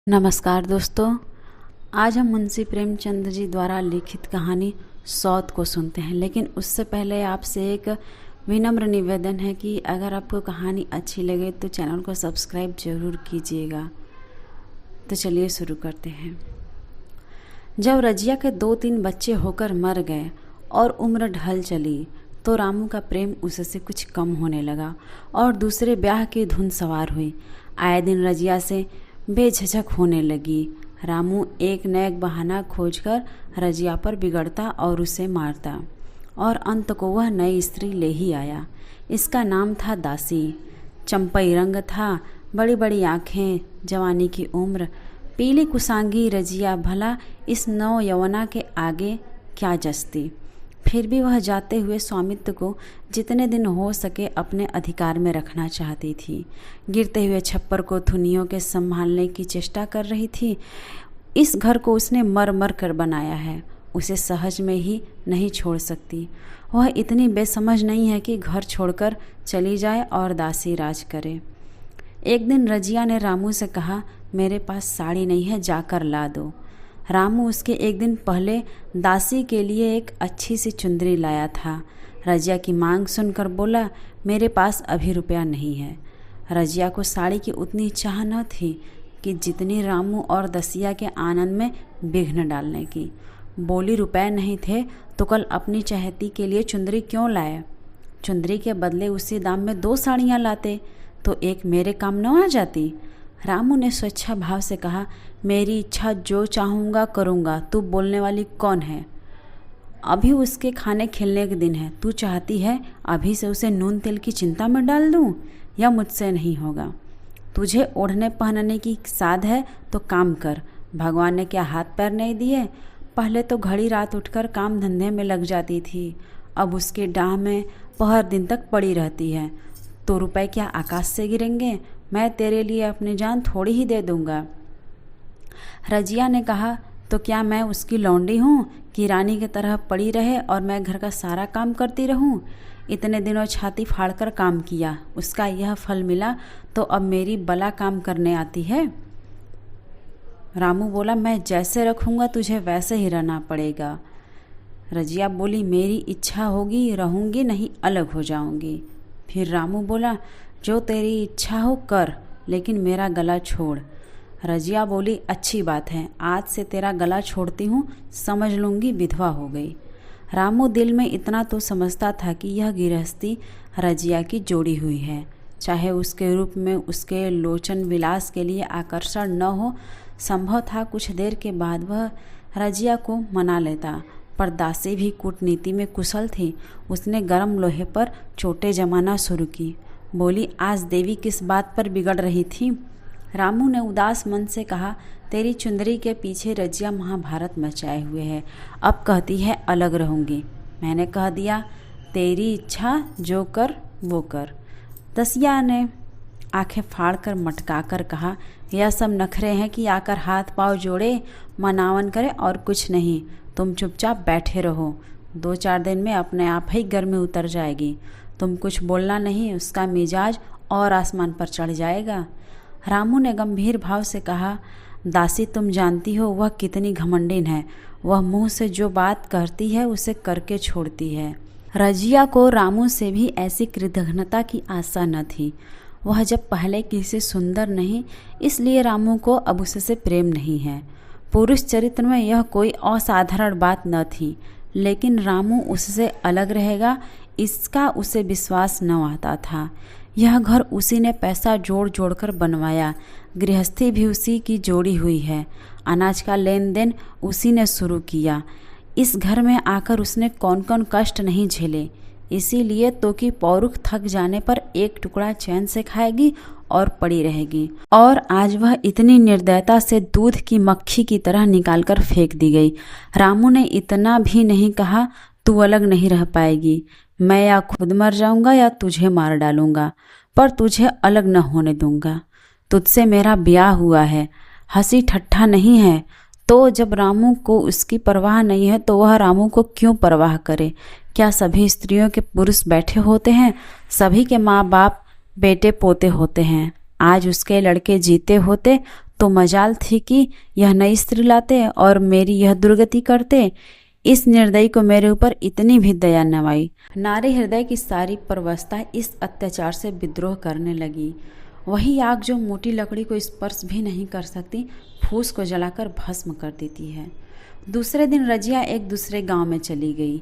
नमस्कार दोस्तों, आज हम मुंशी प्रेमचंद जी द्वारा लिखित कहानी सौत को सुनते हैं। लेकिन उससे पहले आपसे एक विनम्र निवेदन है कि अगर आपको कहानी अच्छी लगे तो चैनल को सब्सक्राइब जरूर कीजिएगा। तो चलिए शुरू करते हैं। जब रजिया के 2-3 बच्चे होकर मर गए और उम्र ढल चली तो रामू का प्रेम उससे कुछ कम होने लगा और दूसरे ब्याह की धुन सवार हुई। आए दिन रजिया से बेझिझक होने लगी। रामू एक न एक बहाना खोजकर रजिया पर बिगड़ता और उसे मारता और अंत को वह नई स्त्री ले ही आया। इसका नाम था दासी। चंपई रंग था, बड़ी बड़ी आँखें, जवानी की उम्र, पीली कुसांगी रजिया भला इस नौ यौवना के आगे क्या जचती। फिर भी वह जाते हुए स्वामित्व को जितने दिन हो सके अपने अधिकार में रखना चाहती थी। गिरते हुए छप्पर को थुनियों के संभालने की चेष्टा कर रही थी। इस घर को उसने मर मर कर बनाया है, उसे सहज में ही नहीं छोड़ सकती। वह इतनी बेसमझ नहीं है कि घर छोड़कर चली जाए और दासी राज करे। एक दिन रजिया ने रामू से कहा, मेरे पास साड़ी नहीं है, जाकर ला दो। रामू उसके एक दिन पहले दासी के लिए एक अच्छी सी चुंदरी लाया था। रजिया की मांग सुनकर बोला, मेरे पास अभी रुपया नहीं है। रजिया को साड़ी की उतनी चाह न थी कि जितनी रामू और दसिया के आनंद में विघ्न डालने की। बोली, रुपए नहीं थे तो कल अपनी चहेती के लिए चुंदरी क्यों लाए? चुंदरी के बदले उसी दाम में 2 साड़ियाँ लाते तो एक मेरे काम न आ जाती। रामू ने स्वेच्छा भाव से कहा, मेरी इच्छा जो चाहूँगा करूँगा, तू बोलने वाली कौन है? अभी उसके खाने खिलने के दिन है, तू चाहती है अभी से उसे नून तेल की चिंता में डाल दूँ? यह मुझसे नहीं होगा। तुझे ओढ़ने पहनने की साध है तो काम कर। भगवान ने क्या हाथ पैर नहीं दिए? पहले तो घड़ी रात उठकर काम धंधे में लग जाती थी, अब उसके डाह में पहर दिन तक पड़ी रहती है। तो रुपए क्या आकाश से गिरेंगे? मैं तेरे लिए अपनी जान थोड़ी ही दे दूंगा। रजिया ने कहा, तो क्या मैं उसकी लौंडी हूँ कि रानी की तरह पड़ी रहे और मैं घर का सारा काम करती रहूँ? इतने दिनों छाती फाड़कर काम किया, उसका यह फल मिला तो अब मेरी बला काम करने आती है। रामू बोला, मैं जैसे रखूँगा तुझे वैसे ही रहना पड़ेगा। रजिया बोली, मेरी इच्छा होगी रहूँगी, नहीं अलग हो जाऊँगी। फिर रामू बोला, जो तेरी इच्छा हो कर, लेकिन मेरा गला छोड़। रजिया बोली, अच्छी बात है, आज से तेरा गला छोड़ती हूँ, समझ लूँगी विधवा हो गई। रामू दिल में इतना तो समझता था कि यह गृहस्थी रजिया की जोड़ी हुई है। चाहे उसके रूप में उसके लोचन विलास के लिए आकर्षण न हो, संभव था कुछ देर के बाद वह रजिया को मना लेता। पर दासी भी कूटनीति में कुशल थी। उसने गर्म लोहे पर चोटें जमाना शुरू की। बोली, आज देवी किस बात पर बिगड़ रही थी? रामू ने उदास मन से कहा, तेरी चुंदरी के पीछे रजिया महाभारत मचाए हुए है, अब कहती है अलग रहूँगी। मैंने कह दिया, तेरी इच्छा जो कर वो कर। दसिया ने आंखें फाड़कर मटकाकर कहा, यह सब नखरे हैं कि आकर हाथ पांव जोड़े मनावन करे और कुछ नहीं। तुम चुपचाप बैठे रहो, 2-4 दिन में अपने आप ही गर्मी उतर जाएगी। तुम कुछ बोलना नहीं, उसका मिजाज और आसमान पर चढ़ जाएगा। रामू ने गंभीर भाव से कहा, दासी तुम जानती हो वह कितनी घमंडिन है। वह मुंह से जो बात कहती है उसे करके छोड़ती है। रजिया को रामू से भी ऐसी कृतघ्नता की आशा न थी। वह जब पहले किसी सुंदर नहीं, इसलिए रामू को अब उससे प्रेम नहीं है। पुरुष चरित्र में यह कोई असाधारण बात न थी, लेकिन रामू उससे अलग रहेगा इसका उसे विश्वास न आता था। यह घर उसी ने पैसा जोड़ जोड़ कर बनवाया, गृहस्थी भी उसी की जोड़ी हुई है, अनाज का लेन देन उसी ने शुरू किया। इस घर में आकर उसने कौन कौन कष्ट नहीं झेले। इसीलिए तो कि पौरुख थक जाने पर एक टुकड़ा चैन से खाएगी और पड़ी रहेगी। और आज वह इतनी निर्दयता से दूध की मक्खी की तरह निकालकर फेंक दी गई। रामू ने इतना भी नहीं कहा, तू अलग नहीं रह पाएगी, मैं या खुद मर जाऊंगा या तुझे मार डालूंगा, पर तुझे अलग न होने दूंगा। तुझसे मेरा ब्याह हुआ है, हंसी ठट्ठा नहीं है। तो जब रामू को उसकी परवाह नहीं है तो वह रामू को क्यों परवाह करे? क्या सभी स्त्रियों के पुरुष बैठे होते हैं? सभी के माँ बाप बेटे पोते होते हैं। आज उसके लड़के जीते होते तो मजाल थी कि यह नई स्त्री लाते और मेरी यह दुर्गति करते। इस निर्दयी को मेरे ऊपर इतनी भी दया न आई। नारी हृदय की सारी परवस्था इस अत्याचार से विद्रोह करने लगी। वही आग जो मोटी लकड़ी को स्पर्श भी नहीं कर सकती, फूस को जलाकर भस्म कर देती है। दूसरे दिन रजिया एक दूसरे गांव में चली गई।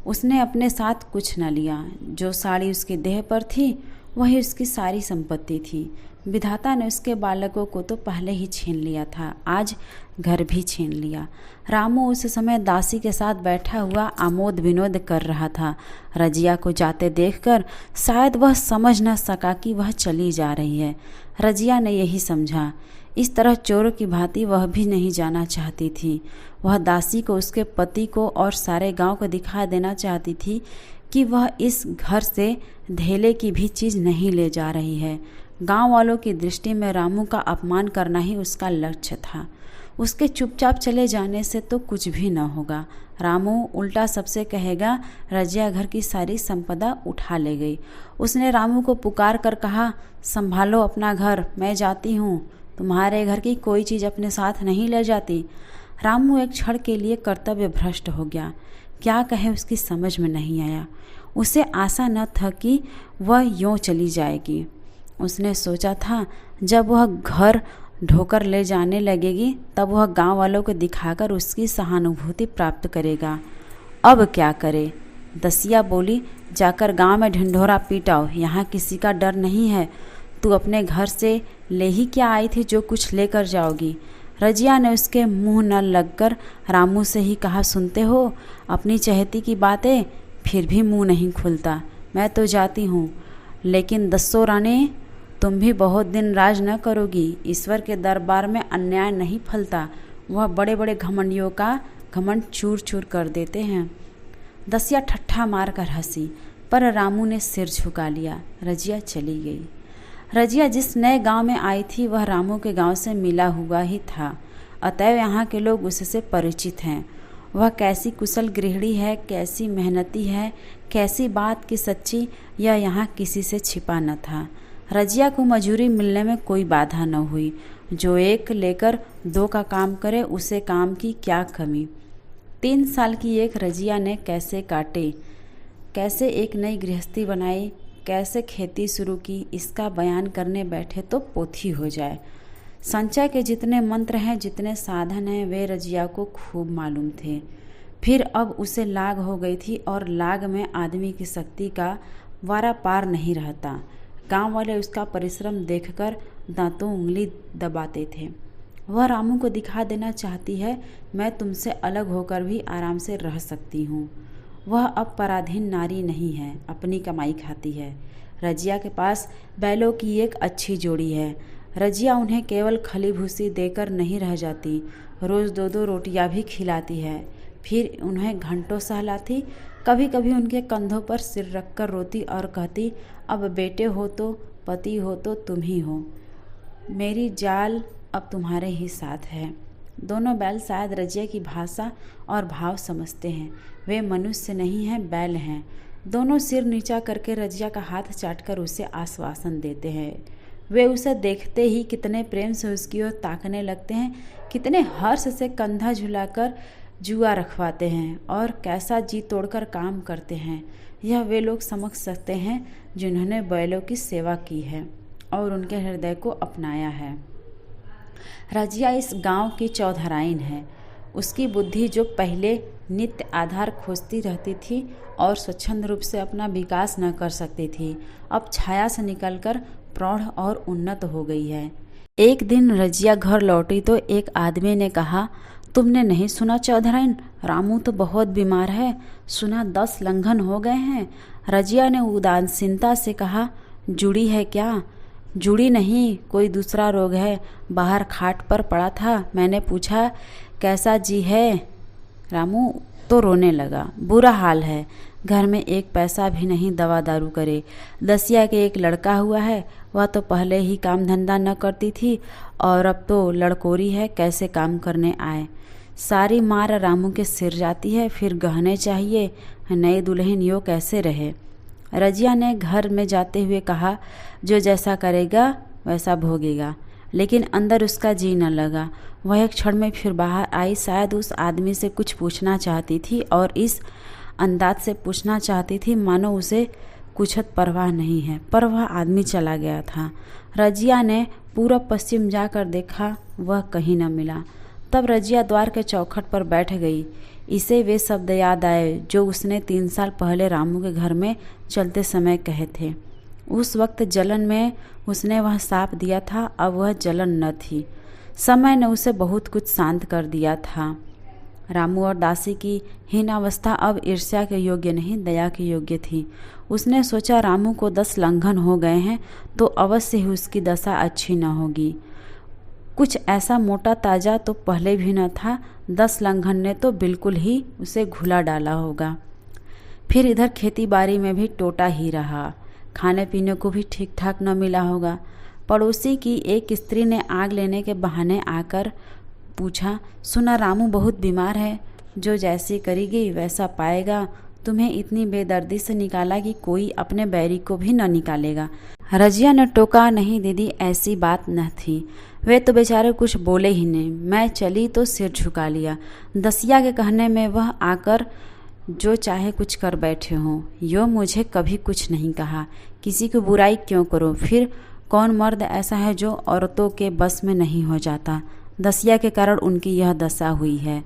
उसने अपने साथ कुछ न लिया। जो साड़ी उसके देह पर थी वही उसकी सारी संपत्ति थी। विधाता ने उसके बालकों को तो पहले ही छीन लिया था, आज घर भी छीन लिया। रामू उस समय दासी के साथ बैठा हुआ आमोद विनोद कर रहा था। रजिया को जाते देखकर शायद वह समझ न सका कि वह चली जा रही है। रजिया ने यही समझा। इस तरह चोरों की भांति वह भी नहीं जाना चाहती थी। वह दासी को, उसके पति को और सारे गांव को दिखा देना चाहती थी कि वह इस घर से धेले की भी चीज़ नहीं ले जा रही है। गांव वालों की दृष्टि में रामू का अपमान करना ही उसका लक्ष्य था। उसके चुपचाप चले जाने से तो कुछ भी न होगा। रामू उल्टा सबसे कहेगा रजिया घर की सारी संपदा उठा ले गई। उसने रामू को पुकार कर कहा, संभालो अपना घर, मैं जाती हूँ, तुम्हारे घर की कोई चीज़ अपने साथ नहीं ले जाती। रामू एक क्षण के लिए कर्तव्य भ्रष्ट हो गया। क्या कहे उसकी समझ में नहीं आया। उसे आशा न था कि वह यूँ चली जाएगी। उसने सोचा था जब वह घर ढोकर ले जाने लगेगी तब वह गांव वालों को दिखाकर उसकी सहानुभूति प्राप्त करेगा। अब क्या करे। दसिया बोली, जाकर गांव में ढिंढोरा पीटाओ, यहाँ किसी का डर नहीं है। तू अपने घर से ले ही क्या आई थी जो कुछ लेकर जाओगी। रजिया ने उसके मुंह न लगकर रामू से ही कहा, सुनते हो अपनी चहेती की बातें, फिर भी मुंह नहीं खुलता। मैं तो जाती हूँ, लेकिन दस्सो रानी, तुम भी बहुत दिन राज न करोगी। ईश्वर के दरबार में अन्याय नहीं फलता। वह बड़े बड़े घमंडियों का घमंड चूर चूर कर देते हैं। दसिया ठट्ठा मार कर हंसी, पर रामू ने सिर झुका लिया। रजिया चली गई। रजिया जिस नए गांव में आई थी वह रामू के गांव से मिला हुआ ही था, अतएव यहाँ के लोग उससे परिचित हैं। वह कैसी कुशल गृहिणी है, कैसी मेहनती है, कैसी बात की सच्ची, यह यहाँ किसी से छिपा न था। रजिया को मजूरी मिलने में कोई बाधा न हुई। जो एक लेकर दो का काम करे उसे काम की क्या कमी। 3 साल की एक रजिया ने कैसे काटे, कैसे एक नई गृहस्थी बनाई, कैसे खेती शुरू की, इसका बयान करने बैठे तो पोथी हो जाए। संचय के जितने मंत्र हैं, जितने साधन हैं, वे रजिया को खूब मालूम थे। फिर अब उसे लाग हो गई थी और लाग में आदमी की शक्ति का वारा पार नहीं रहता। गांव वाले उसका परिश्रम देखकर दांतों उंगली दबाते थे। वह रामू को दिखा देना चाहती है, मैं तुमसे अलग होकर भी आराम से रह सकती हूँ। वह अब पराधीन नारी नहीं है, अपनी कमाई खाती है। रजिया के पास बैलों की एक अच्छी जोड़ी है। रजिया उन्हें केवल खली भूसी देकर नहीं रह जाती, रोज़ 2-2 रोटियां भी खिलाती है। फिर उन्हें घंटों सहलाती। कभी कभी उनके कंधों पर सिर रखकर रोती और कहती, अब बेटे हो तो, पति हो तो तुम ही हो, मेरी जाल अब तुम्हारे ही साथ है। दोनों बैल शायद रजिया की भाषा और भाव समझते हैं। वे मनुष्य नहीं हैं, बैल हैं। दोनों सिर नीचा करके रजिया का हाथ चाटकर उसे आश्वासन देते हैं। वे उसे देखते ही कितने प्रेम से उसकी ओर ताकने लगते हैं, कितने हर्ष से कंधा झुलाकर जुआ रखवाते हैं और कैसा जी तोड़कर काम करते हैं। यह वे लोग समझ सकते हैं जिन्होंने बैलों की सेवा की है और उनके हृदय को अपनाया है। रजिया इस गांव की चौधराइन है। उसकी बुद्धि जो पहले नित्य आधार खोजती रहती थी और स्वच्छंद रूप से अपना विकास न कर सकती थी, अब छाया से निकलकर प्रौढ़ और उन्नत हो गई है। एक दिन रजिया घर लौटी तो एक आदमी ने कहा, तुमने नहीं सुना चौधराइन, रामू तो बहुत बीमार है, सुना 10 लंघन हो गए हैं। रजिया ने उदासीनता से कहा, जुड़ी है क्या? जुड़ी नहीं, कोई दूसरा रोग है। बाहर खाट पर पड़ा था, मैंने पूछा कैसा जी है? रामू तो रोने लगा, बुरा हाल है, घर में एक पैसा भी नहीं दवा दारू करे। दसिया के एक लड़का हुआ है, वह तो पहले ही काम धंधा न करती थी और अब तो लड़कोरी है, कैसे काम करने आए। सारी मार रामू के सिर जाती है, फिर गहने चाहिए, नई दुल्हन यो कैसे रहे। रजिया ने घर में जाते हुए कहा, जो जैसा करेगा वैसा भोगेगा। लेकिन अंदर उसका जी न लगा। वह एक क्षण में फिर बाहर आई। शायद उस आदमी से कुछ पूछना चाहती थी और इस अंदाज से पूछना चाहती थी मानो उसे कुछ परवाह नहीं है। पर वह आदमी चला गया था। रजिया ने पूरब पश्चिम जाकर देखा, वह कहीं न मिला। तब रजिया द्वार के चौखट पर बैठ गई। इसे वे शब्द याद आए जो उसने 3 साल पहले रामू के घर में चलते समय कहे थे। उस वक्त जलन में उसने वह साप दिया था, अब वह जलन न थी। समय ने उसे बहुत कुछ शांत कर दिया था। रामू और दासी की हीन अवस्था अब ईर्ष्या के योग्य नहीं, दया के योग्य थी। उसने सोचा रामू को 10 लंघन हो गए हैं तो अवश्य ही उसकी दशा अच्छी न होगी। कुछ ऐसा मोटा ताजा तो पहले भी न था। 10 लंघन ने तो बिल्कुल ही उसे घुला डाला होगा। फिर इधर खेती बाड़ी में भी टोटा ही रहा। खाने पीने को भी ठीक ठाक न मिला होगा। पड़ोसी की एक स्त्री ने आग लेने के बहाने आकर पूछा, सुना रामू बहुत बीमार है, जो जैसी करेगी वैसा पाएगा। तुम्हें इतनी बेदर्दी से निकाला कि कोई अपने बैरी को भी न निकालेगा। रजिया ने टोका, नहीं दीदी ऐसी बात न थी। वे तो बेचारे कुछ बोले ही नहीं। मैं चली तो सिर झुका लिया। दसिया के कहने में वह आकर जो चाहे कुछ कर बैठे हों। यो मुझे कभी कुछ नहीं कहा। किसी की बुराई क्यों करो? फिर कौन मर्द ऐसा है जो औरतों के बस में नहीं हो जाता? दसिया के कारण उनकी यह दशा हुई है।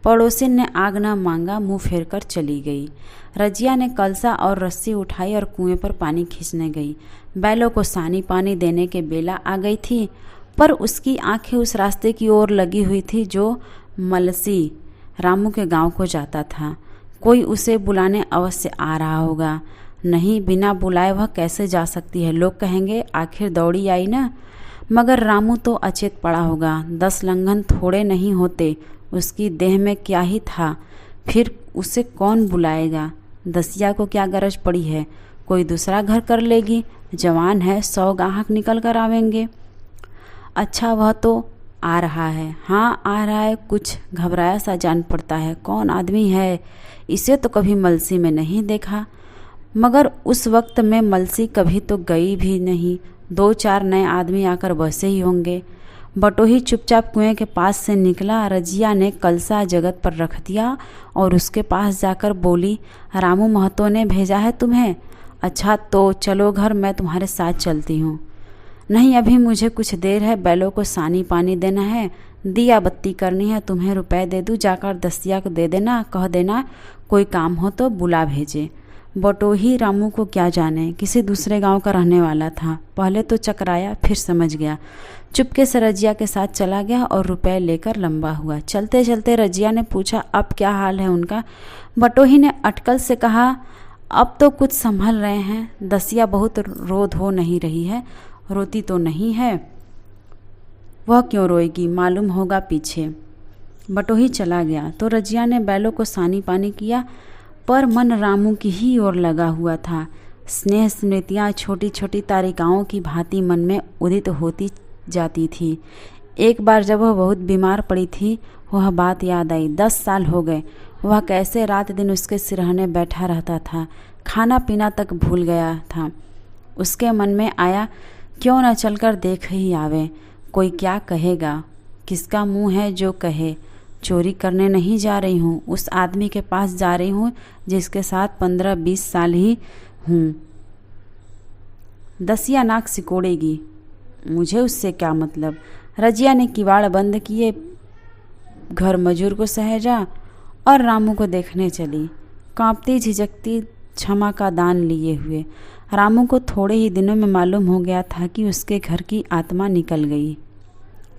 पड़ोसी ने आग न मांगा, मुंह फेर कर चली गई। रजिया ने कलसा और रस्सी उठाई और कुएं पर पानी खींचने गई। बैलों को सानी पानी देने के बेला आ गई थी, पर उसकी आंखें उस रास्ते की ओर लगी हुई थी जो मलसी रामू के गांव को जाता था। कोई उसे बुलाने अवश्य आ रहा होगा। नहीं, बिना बुलाए वह कैसे जा सकती है? लोग कहेंगे आखिर दौड़ी आई ना। मगर रामू तो अचेत पड़ा होगा। 10 लंघन थोड़े नहीं होते। उसकी देह में क्या ही था? फिर उसे कौन बुलाएगा? दसिया को क्या गरज पड़ी है? कोई दूसरा घर कर लेगी। जवान है, 100 गाहक निकल कर आवेंगे। अच्छा, वह तो आ रहा है। हाँ, आ रहा है। कुछ घबराया सा जान पड़ता है। कौन आदमी है? इसे तो कभी मलसी में नहीं देखा। मगर उस वक्त में मलसी कभी तो गई भी नहीं। 2-4 नए आदमी आकर बसे ही होंगे। बटोही चुपचाप कुएं के पास से निकला। रजिया ने कलसा जगत पर रख दिया और उसके पास जाकर बोली, रामू महतो ने भेजा है तुम्हें? अच्छा तो चलो घर, मैं तुम्हारे साथ चलती हूँ। नहीं, अभी मुझे कुछ देर है। बैलों को सानी पानी देना है, दिया बत्ती करनी है। तुम्हें रुपए दे दूँ, जाकर दसिया को दे देना। कह देना कोई काम हो तो बुला भेजे। बटोही रामू को क्या जाने, किसी दूसरे गांव का रहने वाला था। पहले तो चकराया, फिर समझ गया। चुपके से रजिया के साथ चला गया और रुपए लेकर लंबा हुआ। चलते चलते रजिया ने पूछा, अब क्या हाल है उनका? बटोही ने अटकल से कहा, अब तो कुछ संभल रहे हैं। दसिया बहुत रोध हो नहीं रही है। रोती तो नहीं है। वह क्यों रोएगी? मालूम होगा पीछे। बटोही चला गया तो रजिया ने बैलों को सानी पानी किया, पर मन रामू की ही ओर लगा हुआ था। स्नेह स्मृतियाँ छोटी छोटी तारिकाओं की भांति मन में उदित होती जाती थी। एक बार जब वह बहुत बीमार पड़ी थी, वह बात याद आई। 10 साल हो गए। वह कैसे रात दिन उसके सिरहाने बैठा रहता था। खाना पीना तक भूल गया था। उसके मन में आया, क्यों न चलकर देख ही आवे। कोई क्या कहेगा? किसका मुंह है जो कहे? चोरी करने नहीं जा रही हूँ, उस आदमी के पास जा रही हूँ जिसके साथ 15-20 साल ही हूँ। दसिया नाक सिकोड़ेगी, मुझे उससे क्या मतलब। रजिया ने किवाड़ बंद किए, घर मजूर को सहेजा और रामू को देखने चली, कांपती झिझकती, क्षमा का दान लिए हुए। रामू को थोड़े ही दिनों में मालूम हो गया था कि उसके घर की आत्मा निकल गई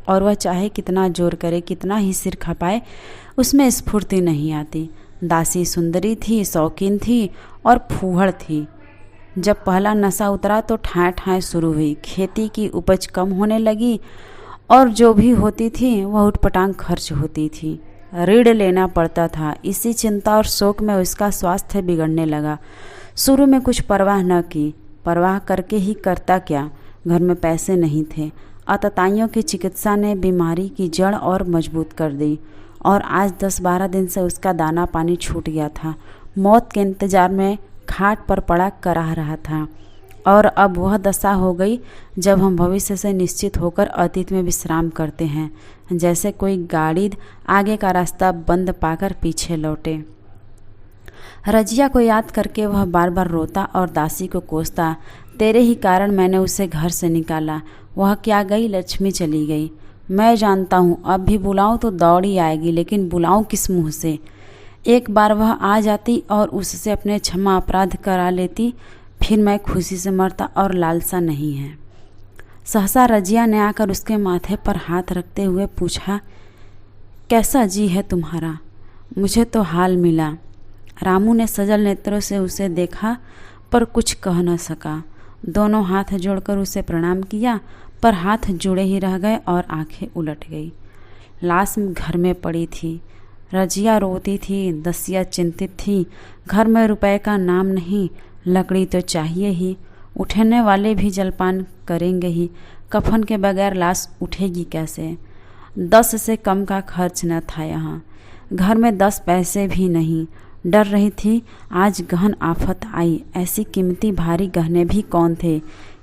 और वह चाहे कितना जोर करे, कितना ही सिर खपाए, उसमें स्फूर्ति नहीं आती। दासी सुंदरी थी, शौकीन थी और फूहड़ थी। जब पहला नशा उतरा तो ठाएं ठाएं शुरू हुई। खेती की उपज कम होने लगी और जो भी होती थी वह उटपटांग खर्च होती थी। ऋण लेना पड़ता था। इसी चिंता और शोक में उसका स्वास्थ्य बिगड़ने लगा। शुरू में कुछ परवाह न की, परवाह करके ही करता क्या। घर में पैसे नहीं थे। आतताइयों की चिकित्सा ने बीमारी की जड़ और मजबूत कर दी और आज 10-12 दिन से उसका दाना पानी छूट गया था। मौत के इंतजार में खाट पर पड़ा कराह रहा था। और अब वह दशा हो गई जब हम भविष्य से निश्चित होकर अतीत में विश्राम करते हैं, जैसे कोई गाड़ी आगे का रास्ता बंद पाकर पीछे लौटे। रजिया को याद करके वह बार बार रोता और दासी को कोसता, तेरे ही कारण मैंने उसे घर से निकाला। वह क्या गई, लक्ष्मी चली गई। मैं जानता हूँ अब भी बुलाऊं तो दौड़ी आएगी, लेकिन बुलाऊं किस मुँह से। एक बार वह आ जाती और उससे अपने क्षमा अपराध करा लेती, फिर मैं खुशी से मरता और लालसा नहीं है। सहसा रजिया ने आकर उसके माथे पर हाथ रखते हुए पूछा, कैसा जी है तुम्हारा? मुझे तो हाल मिला। रामू ने सजल नेत्रों से उसे देखा पर कुछ कह न सका। दोनों हाथ जोड़कर उसे प्रणाम किया, पर हाथ जुड़े ही रह गए और आंखें उलट गई। लाश घर में पड़ी थी। रजिया रोती थी, दसिया चिंतित थी। घर में रुपए का नाम नहीं, लकड़ी तो चाहिए ही। उठने वाले भी जलपान करेंगे ही, कफन के बगैर लाश उठेगी कैसे? 10 से कम का खर्च न था यहाँ। घर में 10 पैसे भी नहीं। डर रही थी आज गहन आफत आई। ऐसी कीमती भारी गहने भी कौन थे?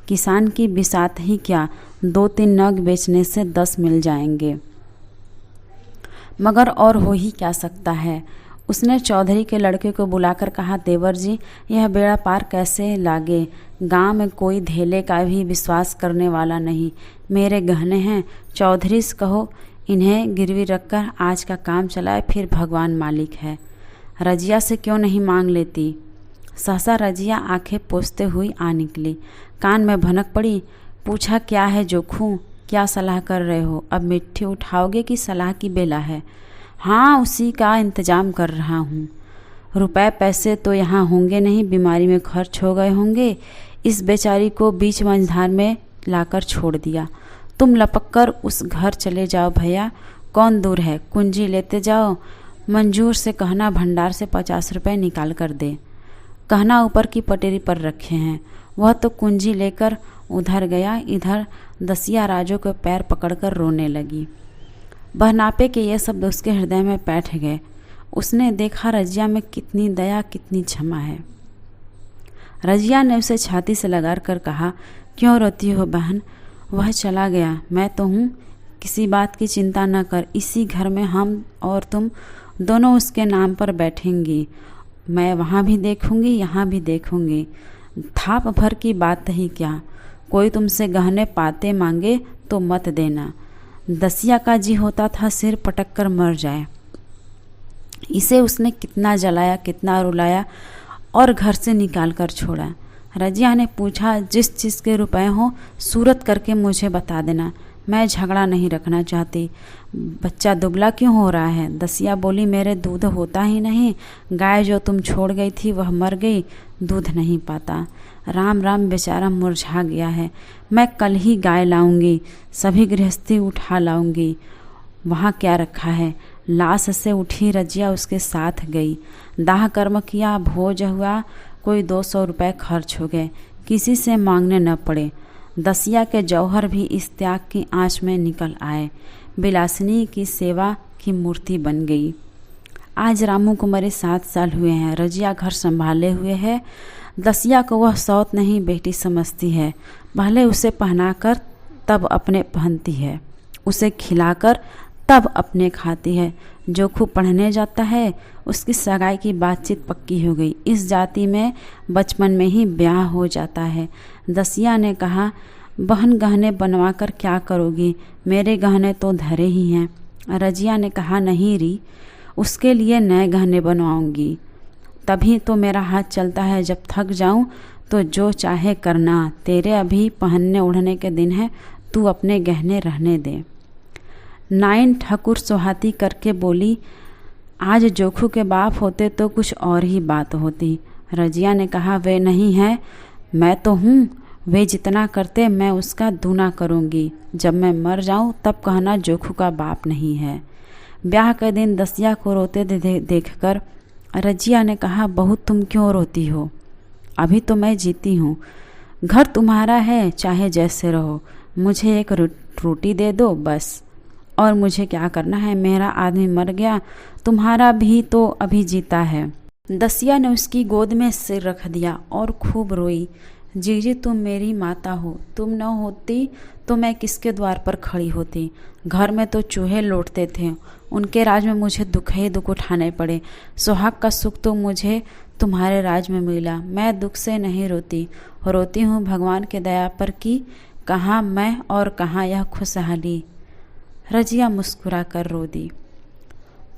किसान की बिसात ही क्या, 2-3 नग बेचने से 10 मिल जाएंगे। मगर और हो ही क्या सकता है। उसने चौधरी के लड़के को बुलाकर कहा, देवर जी, यह बेड़ा पार कैसे लागे? गांव में कोई धेले का भी विश्वास करने वाला नहीं। मेरे गहने हैं, चौधरी से कहो इन्हें गिरवी रखकर आज का काम चलाए, फिर भगवान मालिक है। रजिया से क्यों नहीं मांग लेती? सहसा रजिया आंखें पोंछते हुई आ निकली। कान में भनक पड़ी। पूछा, क्या है जोखू, क्या सलाह कर रहे हो? अब मिट्टी उठाओगे कि सलाह की बेला है? हाँ, उसी का इंतजाम कर रहा हूँ। रुपए पैसे तो यहाँ होंगे नहीं, बीमारी में खर्च हो गए होंगे। इस बेचारी को बीच मंझधार में लाकर छोड़ दिया। तुम लपक कर उस घर चले जाओ भैया, कौन दूर है। कुंजी लेते जाओ। मंजूर से कहना भंडार से 50 रुपये निकाल कर दे। कहना ऊपर की पटेरी पर रखे हैं। वह तो कुंजी लेकर उधर गया। इधर दसिया राजू के पैर पकड़कर रोने लगी। बहनापे के ये शब्द उसके हृदय में बैठ गए। उसने देखा रजिया में कितनी दया, कितनी क्षमा है। रजिया ने उसे छाती से लगाकर कर कहा, क्यों रोती हो बहन? वह चला गया, मैं तो हूँ। किसी बात की चिंता न कर। इसी घर में हम और तुम दोनों उसके नाम पर बैठेंगी। मैं वहाँ भी देखूंगी, यहाँ भी देखूंगी। थाप भर की बात ही क्या। कोई तुमसे गहने पाते मांगे तो मत देना। दसिया का जी होता था सिर पटक कर मर जाए। इसे उसने कितना जलाया, कितना रुलाया और घर से निकाल कर छोड़ा। रजिया ने पूछा, जिस चीज़ के रुपए हों सूरत करके मुझे बता देना। मैं झगड़ा नहीं रखना चाहती। बच्चा दुबला क्यों हो रहा है? दसिया बोली, मेरे दूध होता ही नहीं। गाय जो तुम छोड़ गई थी वह मर गई, दूध नहीं पाता। राम राम बेचारा मुरझा गया है। मैं कल ही गाय लाऊंगी, सभी गृहस्थी उठा लाऊंगी। वहाँ क्या रखा है? लाश से उठी रजिया उसके साथ गई। दाह कर्म किया, भोज हुआ, कोई 200 रुपये खर्च हो गए। किसी से मांगने न पड़े। दसिया के जौहर भी इस त्याग की आँच में निकल आए। बिलासिनी की सेवा की मूर्ति बन गई। आज रामू को मरे 7 साल हुए हैं। रजिया घर संभाले हुए है। दसिया को वह सौत नहीं बेटी समझती है। पहले उसे पहनाकर तब अपने पहनती है, उसे खिलाकर तब अपने खाती है। जो खूब पढ़ने जाता है उसकी सगाई की बातचीत पक्की हो गई। इस जाति में बचपन में ही ब्याह हो जाता है। दसिया ने कहा, बहन गहने बनवा कर क्या करोगी? मेरे गहने तो धरे ही हैं। रजिया ने कहा, नहीं री, उसके लिए नए गहने बनवाऊंगी। तभी तो मेरा हाथ चलता है। जब थक जाऊं तो जो चाहे करना। तेरे अभी पहनने ओढ़ने के दिन है, तू अपने गहने रहने दे। नाइन ठाकुर सोहाती करके बोली, आज जोखू के बाप होते तो कुछ और ही बात होती। रजिया ने कहा, वे नहीं है, मैं तो हूँ। वे जितना करते मैं उसका दूना करूँगी। जब मैं मर जाऊँ तब कहना जोखू का बाप नहीं है। ब्याह के दिन दसिया को रोते देखकर रजिया ने कहा, बहू तुम क्यों रोती हो? अभी तो मैं जीती हूँ। घर तुम्हारा है, चाहे जैसे रहो। मुझे एक रोटी दे दो बस। और मुझे क्या करना है? मेरा आदमी मर गया, तुम्हारा भी तो अभी जीता है। दसिया ने उसकी गोद में सिर रख दिया और खूब रोई। जीजी तुम मेरी माता हो, तुम न होती तो मैं किसके द्वार पर खड़ी होती। घर में तो चूहे लौटते थे, उनके राज में मुझे दुख ही दुख उठाने पड़े। सुहाग का सुख तो मुझे तुम्हारे राज में मिला। मैं दुख से नहीं रोती, रोती हूँ भगवान के दया पर कि कहाँ मैं और कहाँ यह खुशहाली। रजिया मुस्कुरा कर रो दी।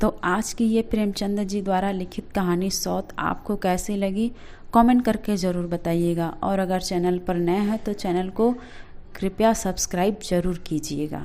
तो आज की ये प्रेमचंद जी द्वारा लिखित कहानी सौत आपको कैसी लगी कमेंट करके ज़रूर बताइएगा। और अगर चैनल पर नए हैं तो चैनल को कृपया सब्सक्राइब ज़रूर कीजिएगा।